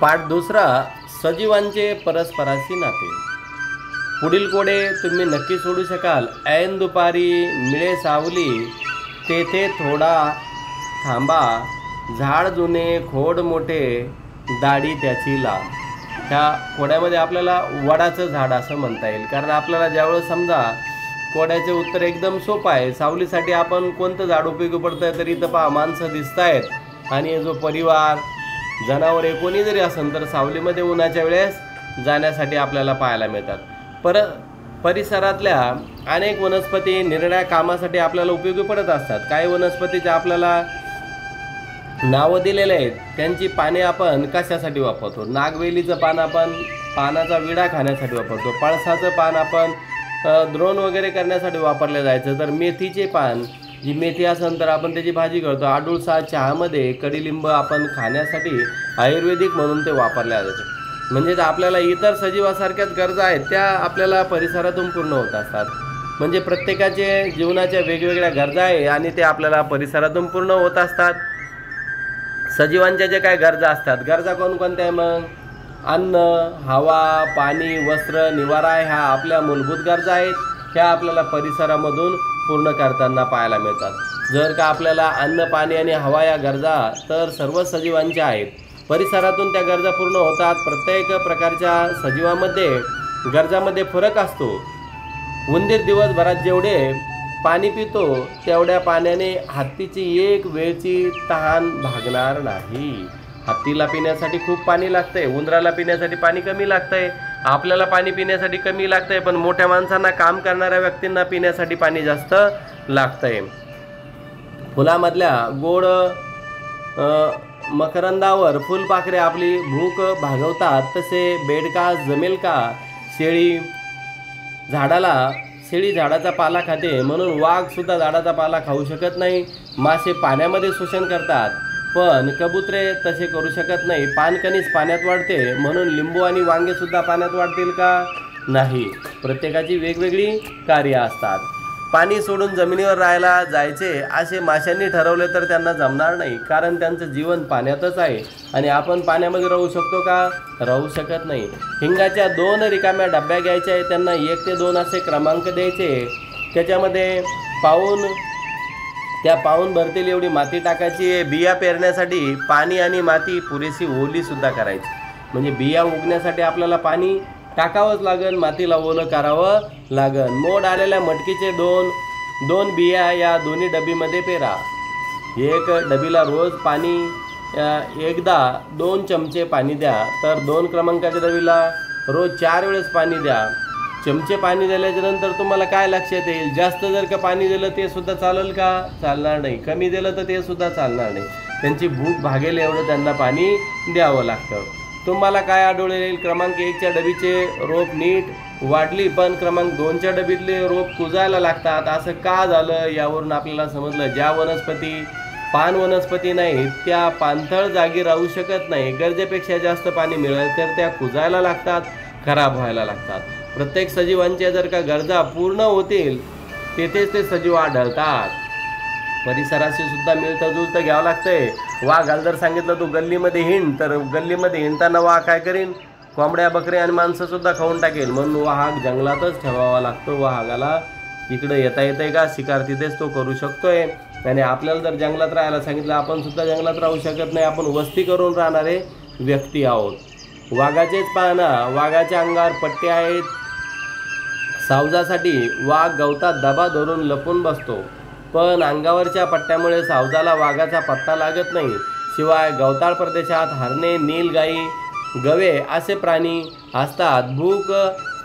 पाठ दुसरा, सजीवांचे परस्पराशी नाते। पुढील कोडे तुम्ही नक्की सोडू शकाल। ऐन दुपारी मिळे सावली, तेथे थोडा थांबा, झाड जुने खोड मोठे, दाढी त्याची लांब। ह्या कोड्यामध्ये आपल्याला वडाचं झाड असं म्हणता येईल, कारण आपल्याला ज्यावेळेस समजा कोड्याचे उत्तर एकदम सोपं आहे। सावलीसाठी आपण कोणतं झाड उपयोगी पडतं, तर इथं पहा माणसं दिसत आहेत आणि जो परिवार जनावरे कोणी जरी असेल तर सावलीमध्ये उन्हाच्या वेळेस जाण्यासाठी आपल्याला पाहायला मिळतात। परिसरातल्या अनेक वनस्पती निरनिराळ्या कामासाठी आपल्याला उपयोगी पडत असतात। काही वनस्पतीचे आपल्याला नावं दिलेले आहेत, त्यांची पाने आपण कशासाठी वापरतो। नागवेलीचं पान आपण पानाचा विडा खाण्यासाठी वापरतो। पळसाचं पान आपण द्रोण वगैरे करण्यासाठी वापरले जायचं। तर मेथीचे पान, जी मेथी असेल तर आपण त्याची भाजी करतो। आडूळसा चहामध्ये, कडीलिंब आपण खाण्यासाठी आयुर्वेदिक म्हणून ते वापरले जाते। म्हणजेच आपल्याला इतर सजीवासारख्याच गरजा आहेत त्या आपल्याला परिसरातून पूर्ण होत असतात। म्हणजे प्रत्येकाचे जीवनाच्या वेगवेगळ्या गरजा आहे आणि ते आपल्याला परिसरातून पूर्ण होत असतात। सजीवांच्या जे काय गरजा असतात, गरजा कोणकोणत्या आहे मग? अन्न, हवा, पाणी, वस्त्र, निवारा ह्या आपल्या मूलभूत गरजा आहेत। ह्या आपल्याला परिसरामधून पूर्ण करताना पाहायला मिळतात। जर का आपल्याला अन्न, पाणी आणि हवा या गरजा तर सर्व सजीवांच्या आहेत, परिसरातून त्या गरजा पूर्ण होतात। प्रत्येक प्रकारच्या सजीवामध्ये गरजामध्ये फरक असतो। उंदीर दिवसभरात जेवढे पाणी पितो तेवढ्या पाण्याने हत्तीची एक वेळची तहान भागणार नाही। हत्तीला पिण्यासाठी खूप पाणी लागतंय, उंदराला पिण्यासाठी पाणी कमी लागतंय, आपल्याला पाणी पिण्यासाठी कमी लागतंय, पण मोठ्या माणसांना, काम करणाऱ्या व्यक्तींना पिण्यासाठी पाणी जास्त लागतंय। फुलामधल्या गोड मकरंदावर फुलपाखरे आपली भूक भागवतात, तसे बेडका जमेल का? शेळी झाडाचा पाला खाते, म्हणून वाघ सुद्धा झाडाचा पाला खाऊ शकत नाही। मासे पाण्यामध्ये शोषण करतात, पण कबुतरे तसे करू शकत नाही। पानकणीस पाण्यात वाढते, म्हणून लिंबू आणि वांगे सुद्धा पाण्यात वाढतील का? नाही। प्रत्येकाची वेगवेगळी कार्य असतात। पाणी सोडून जमिनीवर राहायला जायचे असे माशांनी ठरवले तर त्यांना जमणार नाही, कारण त्यांचं जीवन पाण्यातच आहे आणि आपण पाण्यामध्ये राहू शकतो का? राहू शकत नाही। हिंगाच्या 2 रिकाम्या डब्या घ्यायच्या आहे, त्यांना 1 ते 2 असे क्रमांक द्यायचे। त्याच्यामध्ये पाऊन भरतील एवढी माती टाकायची। बिया पेरण्यासाठी पाणी आणि माती पुरेशी ओली सुद्धा करायची। म्हणजे बिया उगण्यासाठी आपल्याला पाणी टाकावंच लागेल, मातीला ओलं करावं लागेल। मोड आलेल्या मटकीचे दोन बिया या दोन्ही डबीमध्ये पेरा। एक डबीला रोज पाणी एकदा 2 चमचे पाणी द्या, तर 2 क्रमांकाच्या डबीला रोज 4 वेळेस पाणी द्या। चमचे पाणी दिल्याच्या नंतर तुम्हाला काय लक्षात येईल? जास्त जर का पाणी दिलं ते सुद्धा चालेल का? चालणार नाही। कमी दिलं तर ते सुद्धा चालणार नाही। त्यांची भूक भागेल एवढं त्यांना पाणी द्यावं लागतं। तुम्हाला काय आढळून येईल? क्रमांक 1च्या डबीचे रोप नीट वाढली, पण क्रमांक 2च्या डबीतले रोप कुजायला लागतात। असं का झालं? यावरून आपल्याला समजलं, ज्या वनस्पती पान वनस्पती नाहीत त्या पाणथळ जागी राहू शकत नाही। गरजेपेक्षा जास्त पाणी मिळालं तर त्या कुजायला लागतात, खराब व्हायला लागतात। प्रत्येक सजीवांच्या जर का गरजा पूर्ण होतील तेथेच ते सजीव आढळतात। परिसराशी सुद्धा मिळतं जुळतं घ्यावं लागतंय। वाघाला जर सांगितलं तू गल्लीमध्ये हिंड, तर गल्लीमध्ये हिंडताना वाघ काय करीन? कोंबड्या, बकरे आणि माणसं सुद्धा खाऊन टाकेल, म्हणून वाघ जंगलातच ठेवावा लागतो। वाघाला इकडं येतंय का? शिकार तिथेच तो करू शकतोय। आणि आपल्याला जर जंगलात राहायला सांगितलं, आपण सुद्धा जंगलात राहू शकत नाही, आपण वस्ती करून राहणारे व्यक्ती आहोत। वाघाचेच पाहना, वाघाच्या अंगावर पट्टे आहेत। सावजासाठी वाघ गवतात दबा धरून लपून बसतो, पण अंगावरच्या पट्ट्यामुळे सावजाला वाघाचा पत्ता लागत नाही। शिवाय गवताळ प्रदेशात हरणे, नीलगाई, गवे असे प्राणी असतात। भूक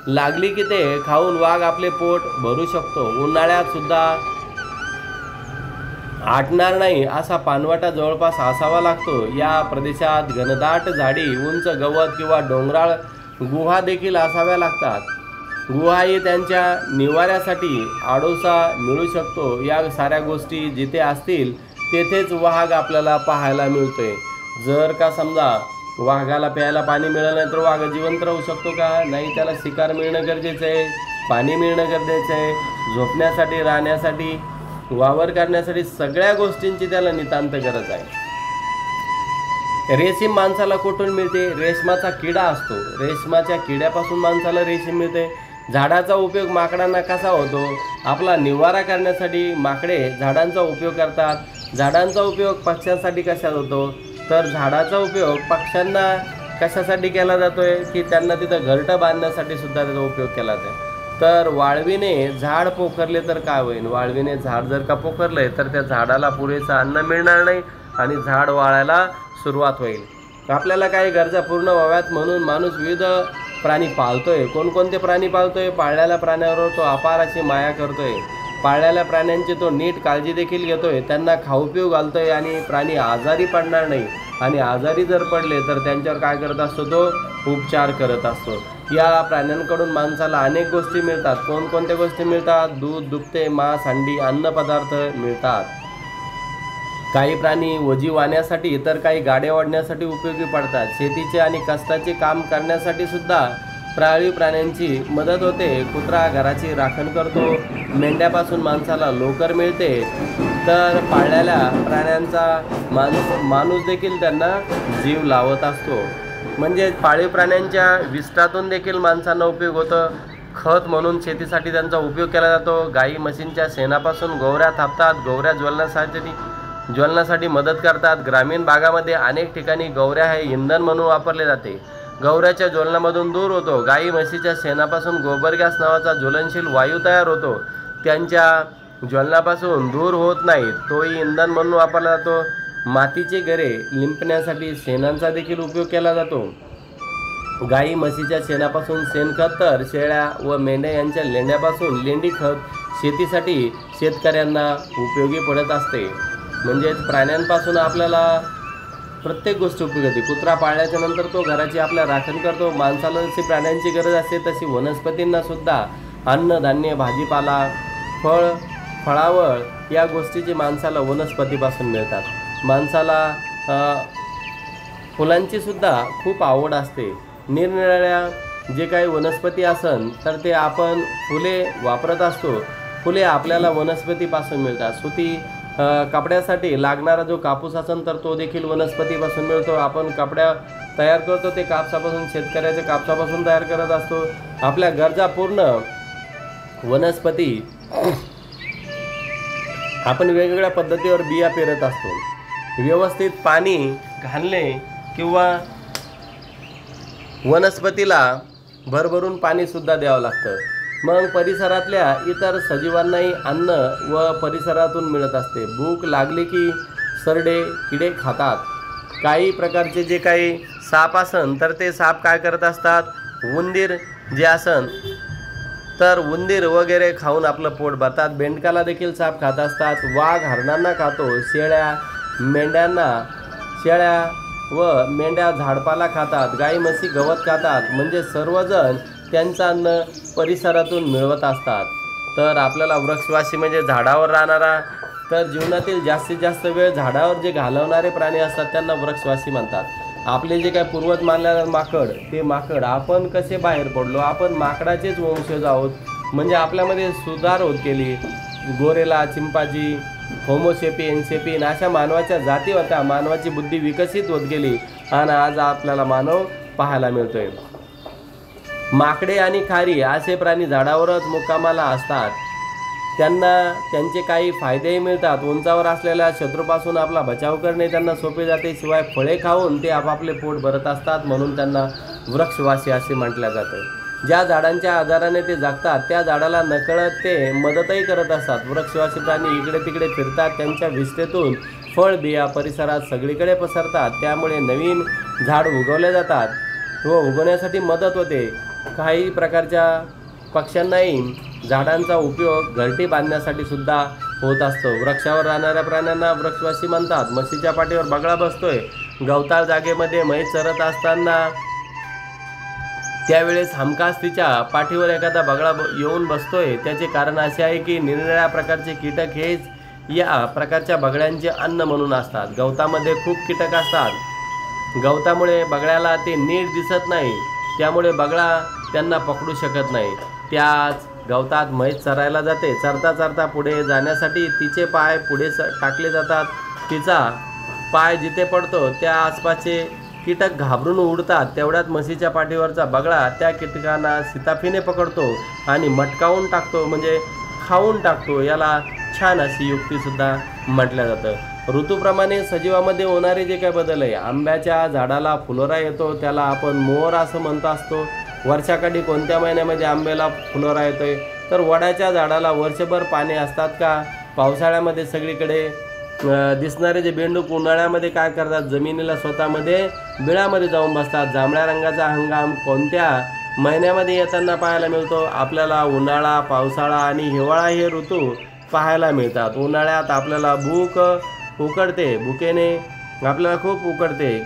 लागली की ते खाऊन वाघ आपले पोट भरू शकतो। उन्हाळ्यात सुद्धा आटणार नाही असा पानवाटा जवळपास असावा लागतो। या प्रदेशात घनदाट झाडी, उंच गवत किंवा डोंगराळ गुहा देखील असाव्या लागतात। गुहाही त्यांच्या निवाऱ्यासाठी आडोसा मिळू शकतो। या साऱ्या गोष्टी जिथे असतील तेथेच वाघ आपल्याला पाहायला मिळतोय। जर का समजा वाघाला प्यायला पाणी मिळालं नाही तर वाघ जिवंत राहू शकतो का? नाही। त्याला शिकार मिळणं गरजेचं आहे, पाणी मिळणं गरजेचं आहे, झोपण्यासाठी, राहण्यासाठी, वावर करण्यासाठी सगळ्या गोष्टींची त्याला नितांत गरज आहे। रेशीम माणसाला कुठून मिळते? रेशमाचा किडा असतो, रेशमाच्या किड्यापासून माणसाला रेशीम मिळते. झाडाचा उपयोग माकडांना कसा होतो? आपला निवारा करण्यासाठी माकडे झाडांचा उपयोग करतात. झाडांचा उपयोग पक्ष्यांसाठी कशात होतो? तर झाडाचा उपयोग पक्ष्यांना कशासाठी केला जातोय की त्यांना तिथं घरटं बांधण्यासाठी सुद्धा त्याचा उपयोग केला जातो. तर वाळवीने झाड पोखरले तर काय होईल? वाळवीने झाड जर का पोखरले तर त्या झाडाला पुरेसं अन्न मिळणार नाही आणि झाड वाळायला सुरुवात होईल. आपल्याला काही गरजा पूर्ण व्हाव्यात म्हणून माणूस विविध प्राणी पाळतोय. कोणकोणते प्राणी पाळतोय? पाळलेल्या प्राण्यांवर तो अपार अशी माया करतोय. पाळलेल्या प्राण्यांची तो नीट काळजी देखील घेतोय. त्यांना खाऊ पिऊ घालतोय आणि प्राणी आजारी पडणार नाही. आणि आजारी जर पडले तर त्यांच्यावर काय करत असतो? तो उपचार करत असतो. या प्राण्यांकडून माणसाला अनेक गोष्टी मिळतात. कोणकोणत्या गोष्टी मिळतात? दूध, दुभते, मांस, अंडी, अन्नपदार्थ मिळतात. काही प्राणी ओझी वाहण्यासाठी तर काही गाड्या ओढण्यासाठी उपयोगी पडतात. शेतीचे आणि कष्टाचे काम करण्यासाठी सुद्धा पाळीव प्राण्यांची मदत होते. कुत्रा घराची राखण करतो. मेंढ्यापासून माणसाला लोकर मिळते. तर पाळलेल्या प्राण्यांचा माणूस देखील त्यांना जीव लावत असतो. म्हणजे पाळीव प्राण्यांच्या विष्ठातून देखील माणसांना उपयोग होतो. खत म्हणून शेतीसाठी त्यांचा उपयोग केला जातो. गाई म्हशींच्या शेणापासून गोवऱ्या थापतात. गोवऱ्या ज्वलनासाठी मदत करतात. ग्रामीण भागामध्ये अनेक ठिकाणी गोवऱ्या हे इंधन म्हणून वापरले जाते. गोवऱ्याच्या ज्वलनामधून दूर होतो. गाई म्हशीच्या शेणापासून गोबर गॅस नावाचा ज्वलनशील वायू तयार होतो. त्यांच्या ज्वलनापासून दूर होत नाही, तोही इंधन म्हणून वापरला जातो. मातीचे घरे लिंपण्यासाठी शेणांचा देखील उपयोग केला जातो. गाई म्हशीच्या शेणापासून शेणखत तर शेळ्या व मेंढ्या यांच्या लेंड्यापासून लेंडी खत शेतीसाठी शेतकऱ्यांना उपयोगी पडत असते. म्हणजेच प्राण्यांपासून आपल्याला प्रत्येक गोष्ट उपयोगी होते. कुत्रा पाळल्याच्या नंतर तो घराची आपल्या राखण करतो. माणसाला जशी प्राण्यांची गरज असते तशी वनस्पतींना सुद्धा अन्न, धान्य, भाजीपाला, फळावळ या गोष्टीची माणसाला वनस्पतीपासून मिळतात. माणसाला फुलांची सुद्धा खूप आवड असते. निरनिराळ्या जे काही वनस्पती असन तर ते आपण फुले वापरत असतो. फुले आपल्याला वनस्पतीपासून मिळतात. सुती कपड्यासाठी लागणारा जो कापूस असेल तर तो देखील वनस्पतीपासून मिळतो. आपण कपड्या तयार करतो ते कापसापासून, शेतकऱ्याच्या कापसापासून तयार करत असतो. आपल्या गरजा पूर्ण वनस्पती आपण वेगवेगळ्या पद्धतीवर बिया पेरत असतो. व्यवस्थित पाणी घालणे किंवा वनस्पतीला भरभरून पाणीसुद्धा द्यावं लागतं. मग परिसरातल्या इतर सजीवांनाही अन्न व परिसरातून मिळत असते. भूक लागली की सरडे, किडे खातात. काही प्रकारचे जे काही साप असन तर ते साप काय करत असतात? उंदीर जे असन तर उंदीर वगैरे खाऊन आपलं पोट भरतात. बेंडकाला देखील साप खात असतात. वाघ हरणांना खातो. शेळ्या व मेंढ्या झाडपाला खातात. गाई म्हशी गवत खातात. म्हणजे सर्वजण त्यांचं अन्न परिसरातून मिळवत असतात. तर आपल्याला वृक्षवासी म्हणजे झाडावर राहणारा, तर जीवनातील जास्तीत जास्त वेळ झाडावर जे घालवणारे प्राणी असतात त्यांना वृक्षवासी म्हणतात. आपले जे काही पूर्वज मानलेले माकड, ते माकड आपण कसे बाहेर पडलो? आपण माकडाचेच वंशज आहोत. म्हणजे आपल्यामध्ये सुधार होत गेली. गोरेला, चिंपांझी, होमोसेपियन अशा मानवाच्या जाती होत्या. मानवाची बुद्धी विकसित होत गेली आणि आज आपल्याला मानव पाहायला मिळतोय. माकडे आणि खारी असे प्राणी झाडावरच मुक्कामाला असतात. त्यांना त्यांचे काही फायदेही मिळतात. उंचावर असलेल्या शत्रूपासून आपला बचाव करणे त्यांना सोपे जाते. शिवाय फळे खाऊन ते आपापले पोट भरत असतात, म्हणून त्यांना वृक्षवासी असे म्हटलं जातं. ज्या झाडांच्या आधाराने ते जगतात त्या झाडाला नकळत ते मदतही करत असतात. वृक्षवासी प्राणी इकडे तिकडे फिरतात. त्यांच्या विष्ठेतून फळ बिया परिसरात सगळीकडे पसरतात. त्यामुळे नवीन झाड उगवले जातात व उगवण्यासाठी मदत होते. काही प्रकारच्या पक्ष्यांनाही झाडांचा उपयोग घरटी बांधण्यासाठी सुद्धा होत असतो. वृक्षावर राहणाऱ्या प्राण्यांना वृक्षवासी म्हणतात. म्हशीच्या पाठीवर बगळा बसतोय. गवताळ जागेमध्ये म्हैस चरत असताना त्यावेळेस हमखास तिच्या पाठीवर एखादा बगळा येऊन बसतोय. त्याचे कारण असे आहे की निरनिराळ्या प्रकारचे कीटक हेच या प्रकारच्या बगळ्यांचे अन्न म्हणून असतात. गवतामध्ये खूप कीटक असतात. गवतामुळे बगळ्याला ते नीट दिसत नाही, त्यामुळे बगळा त्यांना पकडू शकत नाही. त्याच गवतात म्हैस चरायला जाते. चरता चरता पुढे जाण्यासाठी तिचे पाय पुढे टाकले जातात. तिचा पाय जिथे पडतो त्या आसपासचे कीटक घाबरून उडतात. तेवढ्यात म्हशीच्या पाठीवरचा बगळा त्या कीटकांना शिताफीने पकडतो आणि मटकावून टाकतो, म्हणजे खाऊन टाकतो. याला छान अशी युक्तीसुद्धा म्हटलं जातं. ऋतूप्रमाणे सजीवामध्ये होणारे जे काही बदल आहे, आंब्याच्या झाडाला फुलोरा येतो, त्याला आपण मोर असं म्हणतो असतो. वर्षाकाठी कोणत्या महिन्यामध्ये आंब्याला फुलोरा येतोय, तर वडाच्या झाडाला वर्षभर पाने असतात का? पावसाळ्यामध्ये सगळीकडे दिसणारे जे बेंडूक उन्हाळ्यामध्ये काय करतात, जमिनीला स्वतःमध्ये बिळामध्ये जाऊन बसतात. जांभळ्या रंगाचा हंगाम कोणत्या महिन्यामध्ये येताना पाहायला मिळतो? आपल्याला उन्हाळा, पावसाळा आणि हिवाळा हे ऋतू पाहायला मिळतात. उन्हाळ्यात आपल्याला भूक उकडते, भुकेने आपल्याला खूप उकडते.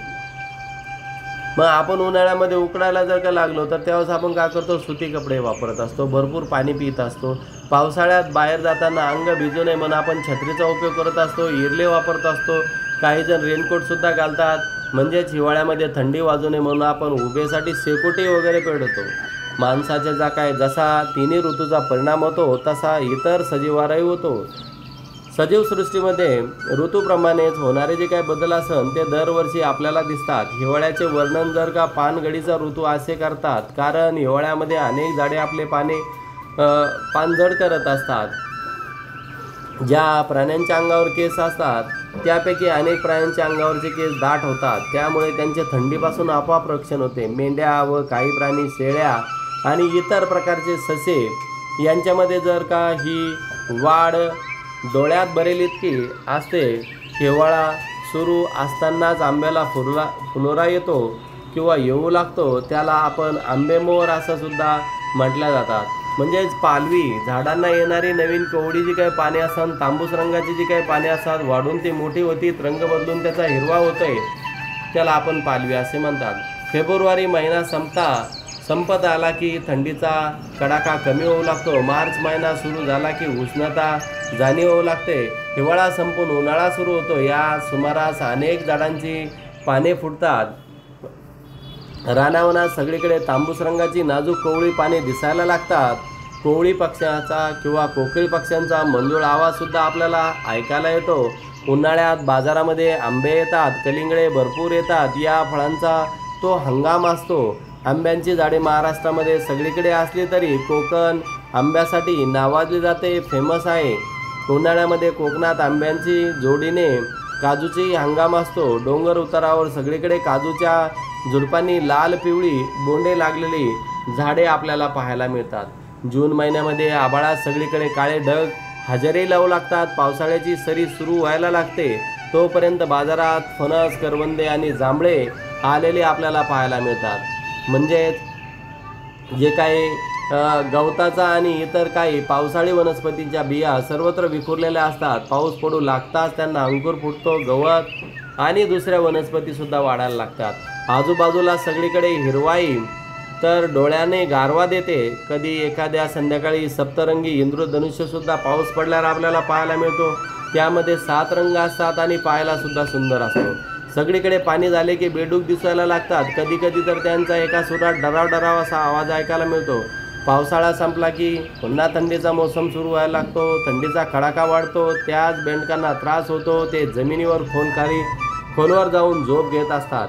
मग आपण उन्हाळ्यामध्ये उकडायला जर का लागलो तर त्यावेळेस आपण काय करतो, सुती कपडे वापरत असतो, भरपूर पाणी पित असतो. पावसाळ्यात बाहेर जाताना अंग भिजू नये म्हणून आपण छत्रीचा उपयोग करत असतो, इरले वापरत असतो. काही जण रेनकोटसुद्धा घालतात, म्हणजेच हिवाळ्यामध्ये थंडी वाजू नये म्हणून आपण उभेसाठी शेकोटी वगैरे पेटवतो. माणसाच्या जसा तिन्ही ऋतूचा परिणाम होतो तसा इतर सजीवावरही होतो. सजीव सृष्टीमध्ये ऋतूप्रमाणेच होणारे जे काही बदल असन ते दरवर्षी आपल्याला दिसतात. हिवाळ्याचे वर्णन जर का पानगळीचा ऋतू असे करतात, कारण हिवाळ्यामध्ये अनेक झाडे आपले पानझड करत असतात. ज्या प्राण्यांच्या अंगावर केस असतात त्यापैकी अनेक प्राण्यांच्या अंगावरचे केस दाट होतात, त्यामुळे त्यांचे थंडीपासून आपोआप रक्षण होते. मेंढ्या व काही प्राणी, शेळ्या आणि इतर प्रकारचे ससे यांच्यामध्ये जर का ही वाढ डोळ्यात भरेल इतकी असते. हिवाळा सुरू असतानाच आंब्याला फुलोरा येतो किंवा येऊ लागतो, त्याला आपण आंबेमोहर असं सुद्धा म्हटल्या जातात. म्हणजेच पालवी, झाडांना येणारी नवीन कोवळी जी काही पाने असतात, तांबूस रंगाची जी काही पाने असतात, वाढून ती मोठी होती, रंग बदलून त्याचा हिरवा होतोय, त्याला आपण पालवी असे म्हणतात. फेब्रुवारी महिना संपत आला की थंडीचा कडाका कमी होऊ लागतो. मार्च महिना सुरू झाला की उष्णता जाणीव होऊ लागते. हिवाळा संपून उन्हाळा सुरू होतो. या सुमारास अनेक झाडांची पाने फुटतात. रानावनात सगळीकडे तांबूस रंगाची नाजूक कोवळी पाने दिसायला लागतात. कोवळी पक्ष्याचा किंवा कोकिळ पक्ष्यांचा मंजूळ आवाजसुद्धा आपल्याला ऐकायला येतो. उन्हाळ्यात बाजारामध्ये आंबे येतात, कलिंगडे भरपूर येतात. या फळांचा तो हंगाम असतो. आंब्यांची झाडे महाराष्ट्रामध्ये सगळीकडे असली तरी कोकण आंब्यासाठी नावाजले जाते, फेमस आहे. उन्हाळ्यामध्ये कोकणात आंब्यांची जोडीने काजूची हंगाम असतो. डोंगर उतारावर सगळीकडे काजूच्या झुडपांनी लाल पिवळी बोंडे लागलेली झाडे आपल्याला पाहायला मिळतात. जून महिन्यामध्ये आभाळात सगळीकडे काळे ढग हजेरी लावू लागतात. पावसाळ्याची सरी सुरू व्हायला लागते. तोपर्यंत बाजारात फणस, करवंदे आणि जांभळे आलेले आपल्याला पाहायला मिळतात. म्हणजेच जे काही गवताचा आणि इतर काही पावसाळी वनस्पतींच्या बिया सर्वत्र विखुरलेल्या असतात. पाऊस पडू लागताच त्यांना अंकुर फुटतो. गवत आणि दुसऱ्या वनस्पतीसुद्धा वाढायला लागतात. आजूबाजूला सगळीकडे हिरवाई तर डोळ्याने गारवा देते. कधी एखाद्या संध्याकाळी सप्तरंगी इंद्रधनुष्यसुद्धा पाऊस पडल्यावर आपल्याला पाहायला मिळतो. त्यामध्ये 7 रंग असतात आणि पाहायलासुद्धा सुंदर असतो. सगळीकडे पाणी झाले की बेडूक दिसायला लागतात. कधी कधी तर त्यांचा एका सुरात डराव असा आवाज ऐकायला मिळतो. पावसाळा संपला की पुन्हा थंडीचा मोसम सुरू व्हायला लागतो. थंडीचा कडाका वाढतो. त्याच बेंडकांना त्रास होतो. ते जमिनीवर खोलवर जाऊन झोप घेत असतात.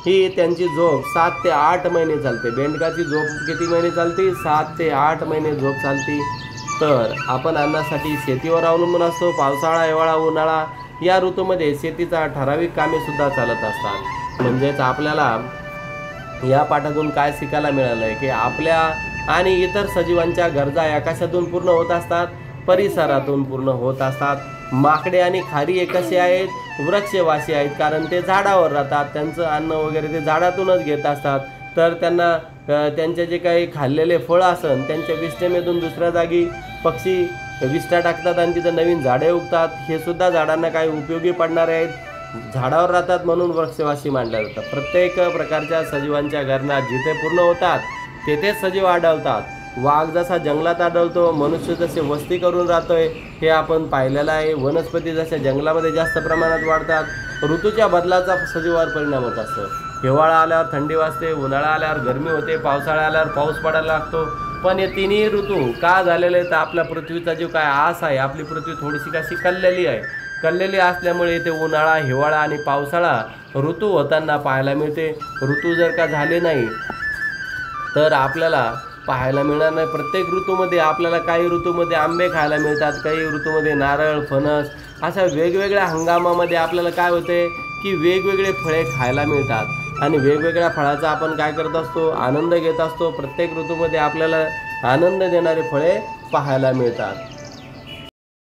ही त्यांची झोप 7 ते 8 महिने चालते. बेंडकाची झोप किती महिने चालते? 7 ते 8 महिने झोप चालते. तर आपण अन्नासाठी शेतीवर अवलंबून असतो. पावसाळा, हिवाळा, उन्हाळा या ऋतूमध्ये शेतीचा ठराविक कामेसुद्धा चालत असतात. म्हणजेच आपल्याला या पाठातून काय शिकायला मिळालं आहे की आपल्या आणि इतर सजीवांच्या गरजा आकाशातून पूर्ण होत असतात, परिसरातून पूर्ण होत असतात. माकडे आणि खारी हे कसे आहेत? वृक्षवासी आहेत, कारण ते झाडावर राहतात. त्यांचं अन्न वगैरे ते झाडातूनच घेत असतात. तर त्यांना त्यांचे जे काही खाल्लेले फळं असन त्यांच्या विष्ठेमधून दुसऱ्या जागी पक्षी विष्ठा टाकतात आणि तिथं नवीन झाडे उगतात. हे सुद्धा झाडांना काही उपयोगी पडणारे आहेत. झाडावर राहतात म्हणून वृक्षवासी मानल्या जातात. प्रत्येक प्रकारच्या सजीवांच्या गरजा जिथे पूर्ण होतात तेथेच सजीव आढळतात. वाघ जसा जंगलात आढळतो, मनुष्य जसे वस्ती करून राहतोय हे आपण पाहिलेलं आहे. वनस्पती जशा जंगलामध्ये जास्त प्रमाणात वाढतात. ऋतूच्या बदलाचा सजीवावर परिणाम होत असतो. हिवाळा आल्यावर थंडी वाजते, उन्हाळा आल्यावर गरमी होते, पावसाळा आल्यावर पाऊस पडायला लागतो. पण हे तिन्ही ऋतू का झालेले तर आपल्या पृथ्वीचा जो काय आस आहे, आपली पृथ्वी थोडीशी कशी कललेली आहे, कललेली असल्यामुळे इथे उन्हाळा, हिवाळा आणि पावसाळा ऋतू होताना पाहायला मिळते. ऋतू जर का झाले नाही तर आपल्याला पाहायला मिळणार नाही. प्रत्येक ऋतूमध्ये आपल्याला काही ऋतूमध्ये आंबे खायला मिळतात, काही ऋतूमध्ये नारळ, फणस, अशा वेगवेगळ्या हंगामामध्ये आपल्याला काय होते की वेगवेगळे फळे खायला मिळतात आणि वेगवेगळ्या फळाचा आपण काय करत असतो, आनंद घेत असतो. प्रत्येक ऋतूमध्ये आपल्याला आनंद देणारे फळे पाहायला मिळतात.